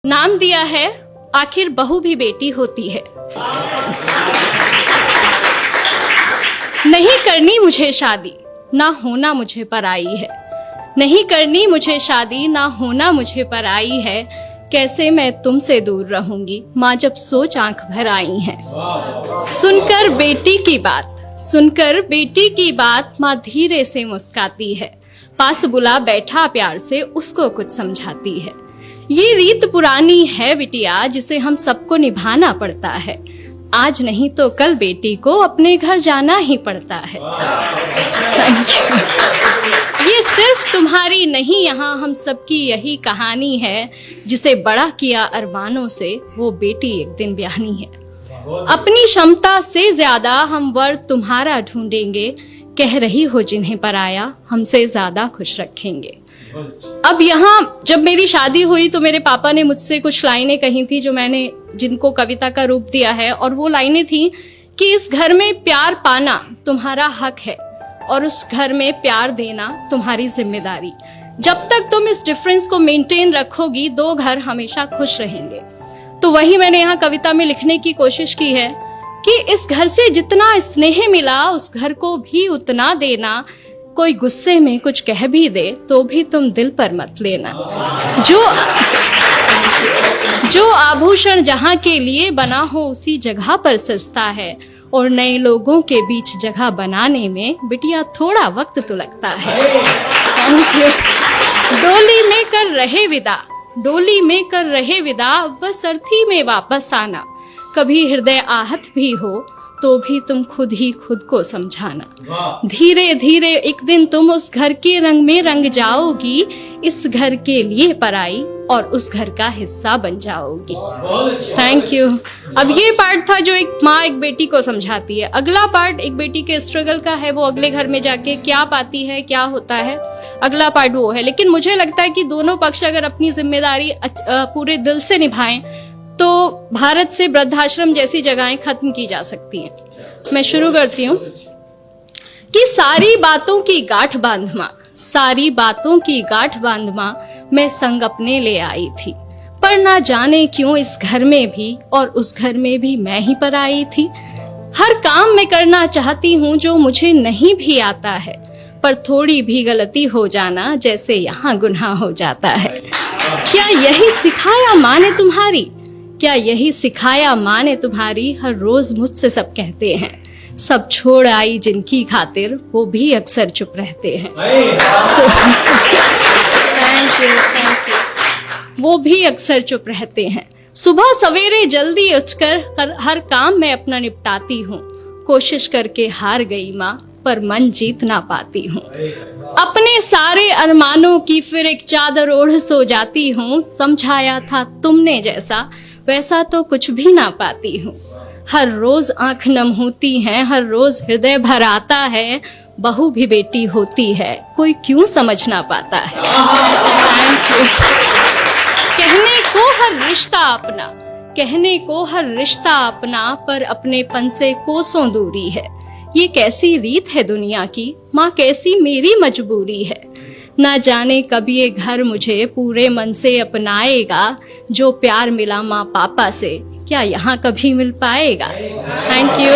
नाम दिया है, आखिर बहू भी बेटी होती है। नहीं करनी मुझे शादी, ना होना मुझे पराई है। नहीं करनी मुझे शादी, ना होना मुझे पराई है। कैसे मैं तुमसे दूर रहूंगी, माँ जब सोच आंख भर आई है। सुनकर बेटी की बात, सुनकर बेटी की बात, माँ धीरे से मुस्काती है। पास बुला बैठा प्यार से उसको कुछ समझाती है। ये रीत पुरानी है बिटिया, जिसे हम सबको निभाना पड़ता है। आज नहीं तो कल बेटी को अपने घर जाना ही पड़ता है। Thank you. ये सिर्फ तुम्हारी नहीं, यहाँ हम सबकी यही कहानी है। जिसे बड़ा किया अरमानों से, वो बेटी एक दिन ब्याहनी है। अपनी क्षमता से ज्यादा हम वर तुम्हारा ढूंढेंगे। कह रही हो जिन्हें पराया, हमसे ज्यादा खुश रखेंगे। अब यहाँ जब मेरी शादी हुई तो मेरे पापा ने मुझसे कुछ लाइनें कही थी, जो मैंने जिनको कविता का रूप दिया है। और वो लाइनें थी कि इस घर में प्यार पाना तुम्हारा हक है, और उस घर में प्यार देना तुम्हारी जिम्मेदारी। जब तक तुम इस डिफरेंस को मेंटेन रखोगी, दो घर हमेशा खुश रहेंगे। तो वही मैंने यहाँ कविता में लिखने की कोशिश की है कि इस घर से जितना स्नेह मिला, उस घर को भी उतना देना। कोई गुस्से में कुछ कह भी दे तो भी तुम दिल पर मत लेना। जो आभूषण जहाँ के लिए बना हो, उसी जगह पर सस्ता है। और नए लोगों के बीच जगह बनाने में बिटिया थोड़ा वक्त तो लगता है। डोली में कर रहे विदा, डोली में कर रहे विदा, बस अर्थी में वापस आना। कभी हृदय आहत भी हो तो भी तुम खुद ही खुद को समझाना। धीरे धीरे एक दिन तुम उस घर के रंग में रंग जाओगी। इस घर के लिए पराई और उस घर का हिस्सा बन जाओगी। Thank you. अब ये पार्ट था जो एक माँ एक बेटी को समझाती है। अगला पार्ट एक बेटी के स्ट्रगल का है, वो अगले घर में जाके क्या पाती है, क्या होता है, अगला पार्ट वो है। लेकिन मुझे लगता है कि दोनों पक्ष अगर अपनी जिम्मेदारी पूरे दिल से निभाएं तो भारत से वृद्धाश्रम जैसी जगहें खत्म की जा सकती हैं। मैं शुरू करती हूँ कि सारी बातों की गांठ बांध माँ, सारी बातों की गांठ बांध माँ, मैं संग अपने ले आई थी। पर ना जाने क्यों इस घर में भी और उस घर में भी मैं ही पर आई थी। हर काम मैं करना चाहती हूँ जो मुझे नहीं भी आता है, पर थोड़ी भी गलती हो जाना जैसे यहाँ गुनाह हो जाता है। क्या यही सिखाया माँ ने तुम्हारी, क्या यही सिखाया माँ ने तुम्हारी। हर रोज मुझसे सब कहते हैं, सब छोड़ आई जिनकी खातिर, वो भी अक्सर चुप रहते हैं। Thank you. वो भी अक्सर चुप रहते हैं। सुबह सवेरे जल्दी उठकर हर काम मैं अपना निपटाती हूँ। कोशिश करके हार गई माँ, पर मन जीत ना पाती हूँ। अपने सारे अरमानों की फिर एक चादर ओढ़ सो जाती हूँ। समझाया था तुमने जैसा, वैसा तो कुछ भी ना पाती हूँ। हर रोज आंख नम होती है, हर रोज हृदय भर आता है। बहू भी बेटी होती है, कोई क्यों समझ ना पाता है। Thank you. कहने को हर रिश्ता अपना, कहने को हर रिश्ता अपना, पर अपनेपन से कोसों दूरी है। ये कैसी रीत है दुनिया की, माँ कैसी मेरी मजबूरी है। ना जाने कब ये घर मुझे पूरे मन से अपनाएगा। जो प्यार मिला माँ पापा से, क्या यहाँ कभी मिल पाएगा। Thank you.